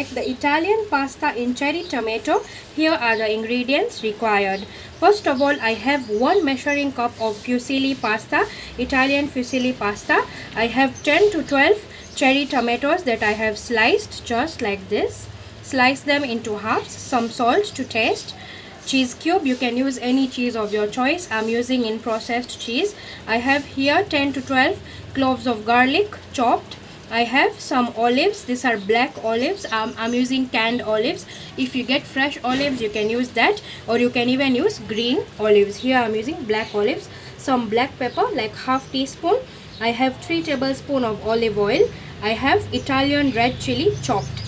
make the Italian pasta in cherry tomato, here are the ingredients required. First of all, I have 1 measuring cup of fusilli pasta, Italian fusilli pasta. I have 10 to 12 cherry tomatoes that I have sliced just like this. Slice them into halves. Some salt to taste. Cheese cube, you can use any cheese of your choice. I'm using in processed cheese. I have here 10 to 12 cloves of garlic chopped. I have some olives. These are black olives. I'm using canned olives. If you get fresh olives, you can use that, or you can even use green olives. Here I'm using black olives. Some black pepper, like half teaspoon. I have 3 tablespoons of olive oil. I have Italian red chili chopped.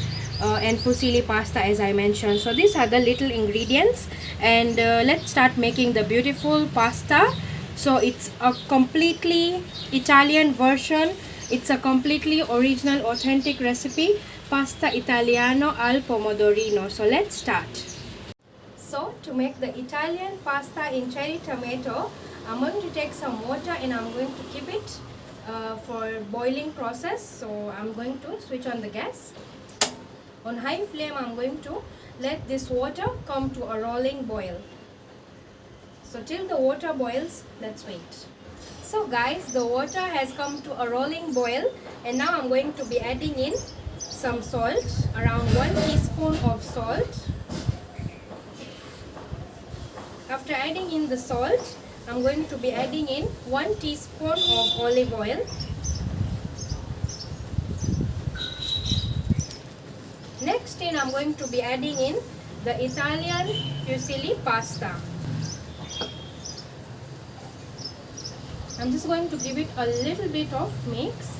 And fusilli pasta, as I mentioned. So these are the little ingredients, and let's start making the beautiful pasta. So it's a completely Italian version. It's a completely original, authentic recipe, pasta italiano al pomodorino. So let's start. So to make the Italian pasta in cherry tomato, I'm going to take some water and I'm going to keep it for boiling process. So I'm going to switch on the gas. On high flame, I'm going to let this water come to a rolling boil. So till the water boils, let's wait. So guys, the water has come to a rolling boil, and now I'm going to be adding in some salt, around 1 teaspoon of salt. After adding in the salt, I'm going to be adding in 1 teaspoon of olive oil. Next I'm going to be adding in the Italian fusilli pasta. I'm just going to give it a little bit of mix,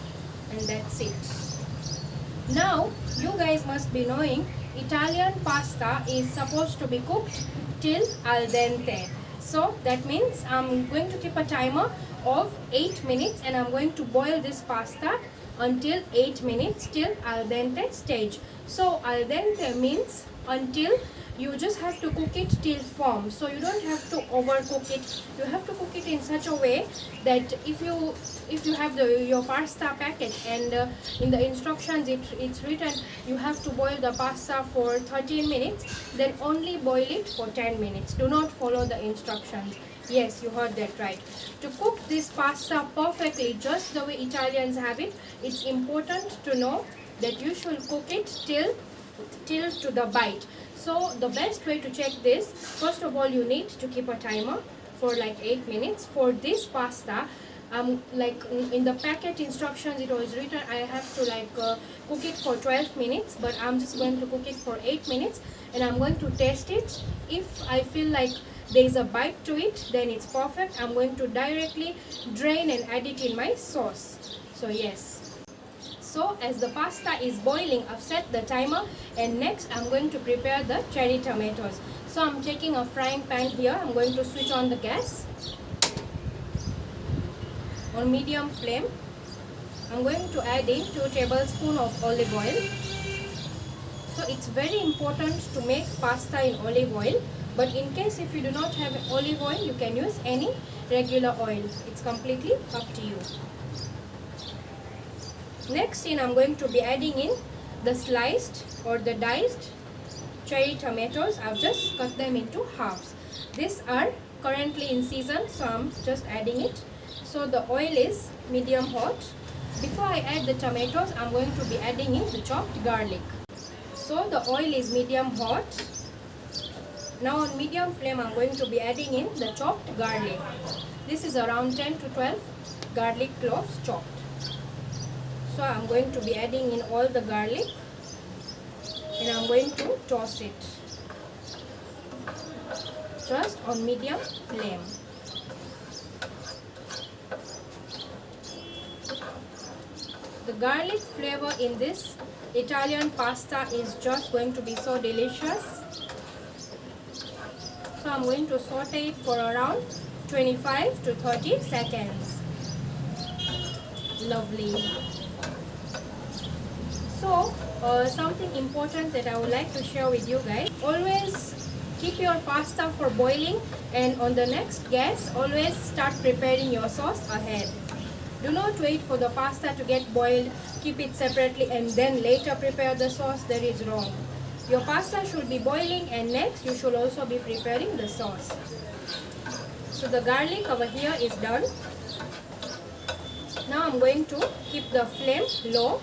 and that's it. Now you guys must be knowing Italian pasta is supposed to be cooked till al dente. So that means I'm going to keep a timer of 8 minutes, and I'm going to boil this pasta until 8 minutes till al dente stage. So al dente means until you just have to cook it till firm. So you don't have to overcook it. You have to cook it in such a way that if you have your pasta packet, and in the instructions it's written you have to boil the pasta for 13 minutes, then only boil it for 10 minutes. Do not follow the instructions. Yes, you heard that right. To cook this pasta perfectly, just the way Italians have it, it's important to know that you should cook it till to the bite. So the best way to check this, first of all, you need to keep a timer for like 8 minutes. For this pasta, like in the packet instructions it was written I have to cook it for 12 minutes, but I'm just going to cook it for 8 minutes, and I'm going to taste it. If I feel like there is a bite to it, then it's perfect. I'm going to directly drain and add it in my sauce. So yes. So as the pasta is boiling, I've set the timer, and next I'm going to prepare the cherry tomatoes. So I'm taking a frying pan here. I'm going to switch on the gas on medium flame. I'm going to add in 2 tablespoons of olive oil. So it's very important to make pasta in olive oil, but in case if you do not have olive oil, you can use any regular oil. It's completely up to you. Next I'm going to be adding in the sliced or the diced cherry tomatoes. I've just cut them into halves. These are currently in season, so I'm just adding it. So the oil is medium hot. Before I add the tomatoes, I'm going to be adding in the chopped garlic. So the oil is medium hot. Now on medium flame, I'm going to be adding in the chopped garlic. This is around 10 to 12 garlic cloves chopped. So I'm going to be adding in all the garlic, and I'm going to toss it just on medium flame. The garlic flavor in this Italian pasta is just going to be so delicious. So I'm going to saute it for around 25 to 30 seconds. Lovely. So something important that I would like to share with you guys, always keep your pasta for boiling, and on the next gas always start preparing your sauce ahead. Do not wait for the pasta to get boiled, keep it separately and then later prepare the sauce. That is wrong. Your pasta should be boiling and next you should also be preparing the sauce. So the garlic over here is done. Now I'm going to keep the flame low.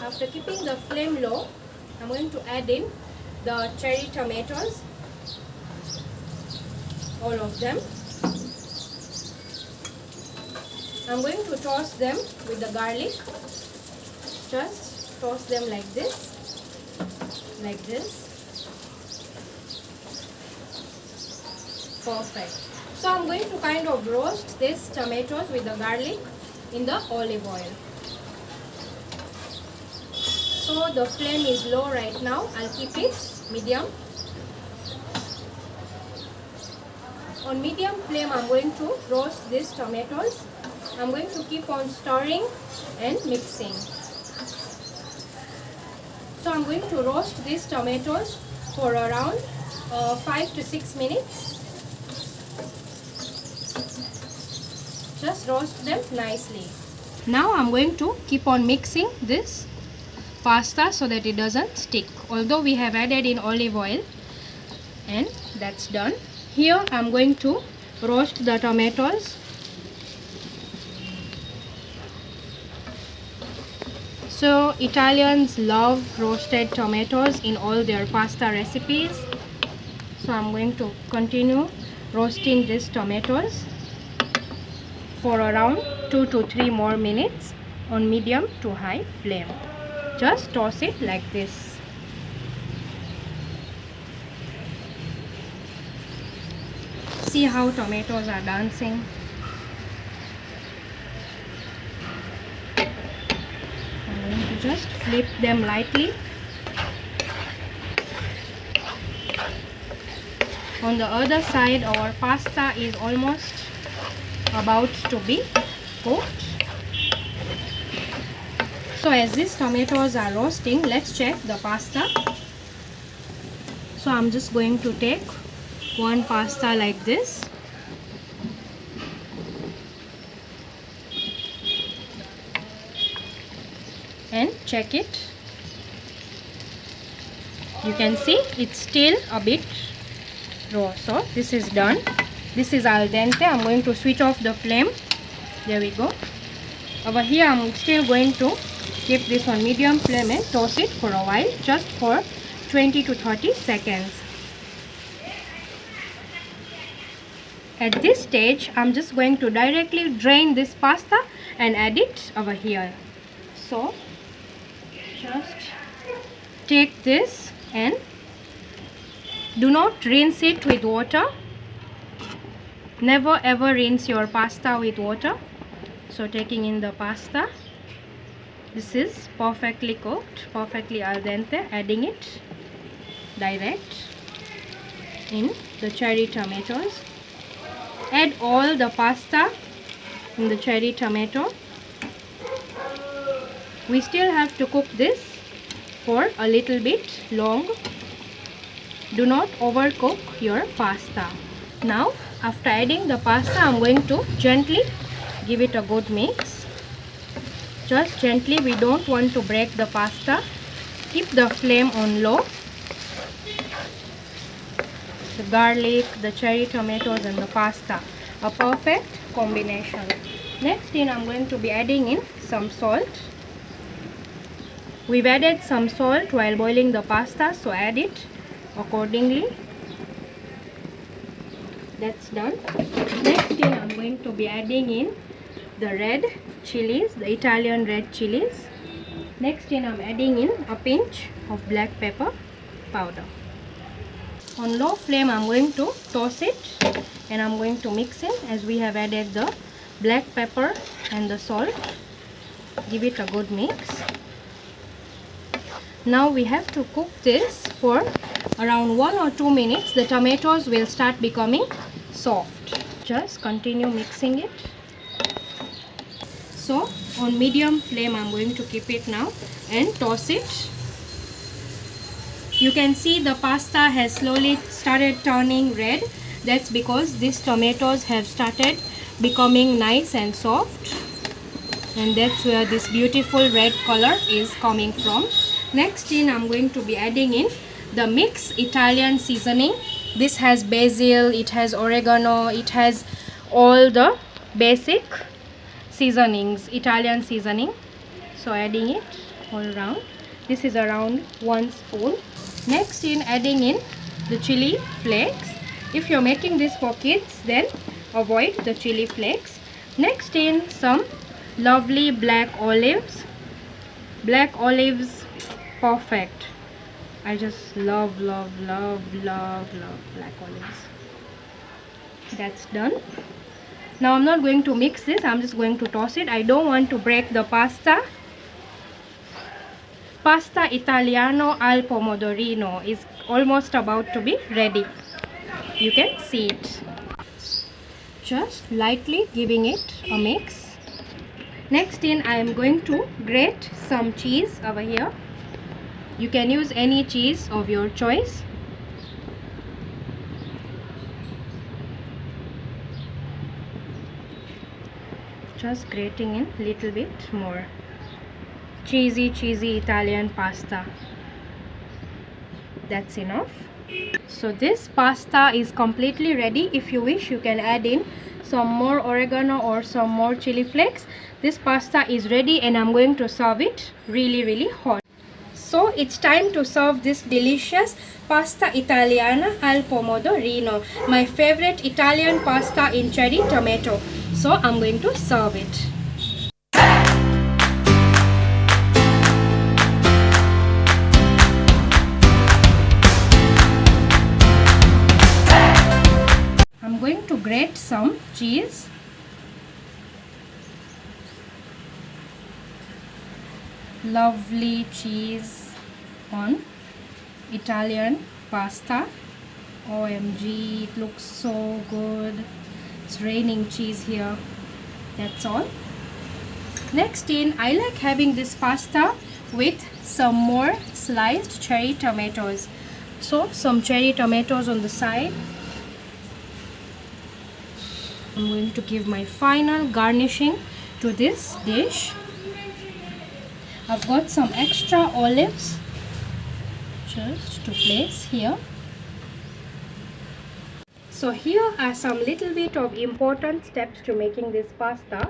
After keeping the flame low, I'm going to add in the cherry tomatoes, all of them. I'm going to toss them with the garlic. Just toss them like this, like this. Perfect. So I'm going to kind of roast these tomatoes with the garlic in the olive oil. So the flame is low right now. I'll keep it medium. On medium flame, I'm going to roast these tomatoes. I'm going to keep on stirring and mixing. So I'm going to roast these tomatoes for around 5 to 6 minutes. Just roast them nicely. Now I'm going to keep on mixing this pasta so that it doesn't stick. Although we have added in olive oil, and that's done. Here I'm going to roast the tomatoes. So Italians love roasted tomatoes in all their pasta recipes. So I'm going to continue roasting these tomatoes for around 2 to 3 more minutes on medium to high flame. Just toss it like this. See how tomatoes are dancing. I'm going to just flip them lightly. On the other side, our pasta is almost about to be cooked. So as these tomatoes are roasting, let's check the pasta. So I'm just going to take one pasta like this. And check it. You can see it's still a bit raw. So this is done. This is al dente. I'm going to switch off the flame. There we go. Over here I'm still going to keep this on medium flame and toss it for a while, just for 20 to 30 seconds. At this stage I'm just going to directly drain this pasta and add it over here. So just take this and do not rinse it with water. Never ever rinse your pasta with water. So taking in the pasta, this is perfectly cooked, perfectly al dente. Adding it direct in the cherry tomatoes. Add all the pasta in the cherry tomato. We still have to cook this for a little bit long. Do not overcook your pasta. Now after adding the pasta, I'm going to gently give it a good mix. Just gently, we don't want to break the pasta. Keep the flame on low. The garlic, the cherry tomatoes and the pasta, a perfect combination. Next in, I'm going to be adding in some salt. We've added some salt while boiling the pasta, so add it accordingly. That's done. Next in, I'm going to be adding in the red chilies, the Italian red chilies. Next in, I'm adding in a pinch of black pepper powder. On low flame, I'm going to toss it and I'm going to mix it as we have added the black pepper and the salt. Give it a good mix. Now we have to cook this for around 1 or 2 minutes. The tomatoes will start becoming soft. Just continue mixing it. So on medium flame, I'm going to keep it now and toss it. You can see the pasta has slowly started turning red. That's because these tomatoes have started becoming nice and soft, and that's where this beautiful red color is coming from. Next in, I'm going to be adding in the mix Italian seasoning. This has basil, it has oregano, it has all the basic seasonings, Italian seasoning. So adding it all around. This is around 1 spoon. Next in, adding in the chili flakes. If you're making this for kids, then avoid the chili flakes. Next in, some lovely black olives. Black olives, perfect. I just love black olives. That's done. Now I'm not going to mix this, I'm just going to toss it. I don't want to break the pasta. Pasta Italiano al pomodorino is almost about to be ready. You can see it. Just lightly giving it a mix. Next in, I am going to grate some cheese over here. You can use any cheese of your choice. Just grating in a little bit more. Cheesy Italian pasta. That's enough. So this pasta is completely ready. If you wish, you can add in some more oregano or some more chili flakes. This pasta is ready and I'm going to serve it really hot. So it's time to serve this delicious pasta italiana al pomodorino, my favorite Italian pasta in cherry tomato. So I'm going to serve it. I'm going to grate some cheese. Lovely cheese on Italian pasta. OMG, it looks so good. It's raining cheese here. That's all. Next in, I like having this pasta with some more sliced cherry tomatoes. So some cherry tomatoes on the side. I'm going to give my final garnishing to this dish. I've got some extra olives just to place here. So here are some little bit of important steps to making this pasta.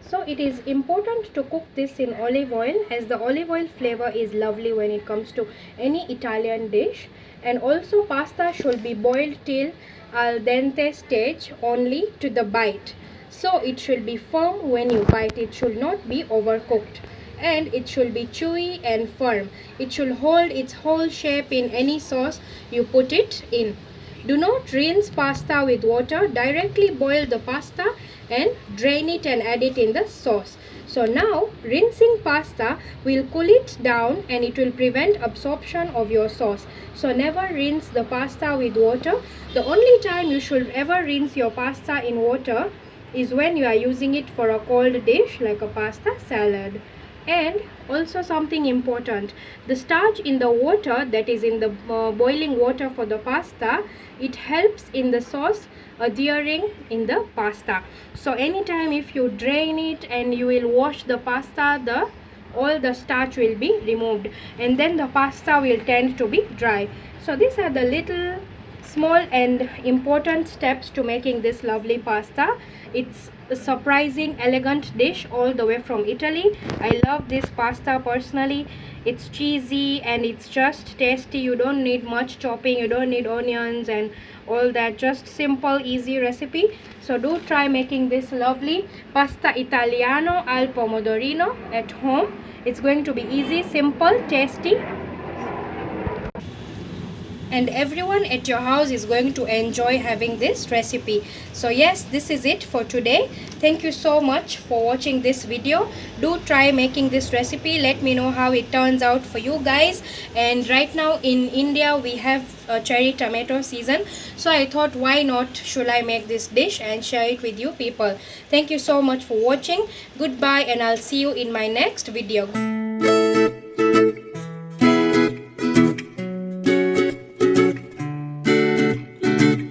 So it is important to cook this in olive oil, as the olive oil flavor is lovely when it comes to any Italian dish. And also pasta should be boiled till al dente stage only to the bite. So it should be firm when you bite. It should not be overcooked. And it should be chewy and firm. It should hold its whole shape in any sauce you put it in. Do not rinse pasta with water. Directly boil the pasta and drain it and add it in the sauce. So now rinsing pasta will cool it down and it will prevent absorption of your sauce. So never rinse the pasta with water. The only time you should ever rinse your pasta in water is when you are using it for a cold dish like a pasta salad. And also something important, the starch in the water, that is in the boiling water for the pasta, it helps in the sauce adhering in the pasta. So anytime if you drain it and you will wash the pasta, all the starch will be removed and then the pasta will tend to be dry. So these are the little small and important steps to making this lovely pasta. It's a surprising elegant dish all the way from Italy. I love this pasta personally. It's cheesy and it's just tasty. You don't need much chopping, you don't need onions and all that. Just simple easy recipe. So do try making this lovely pasta italiano al pomodorino at home. It's going to be easy, simple, tasty, and everyone at your house is going to enjoy having this recipe. So yes, this is it for today. Thank you so much for watching this video. Do try making this recipe. Let me know how it turns out for you guys. And right now in India we have a cherry tomato season, so I thought why not should I make this dish and share it with you people. Thank you so much for watching. Goodbye and I'll see you in my next video.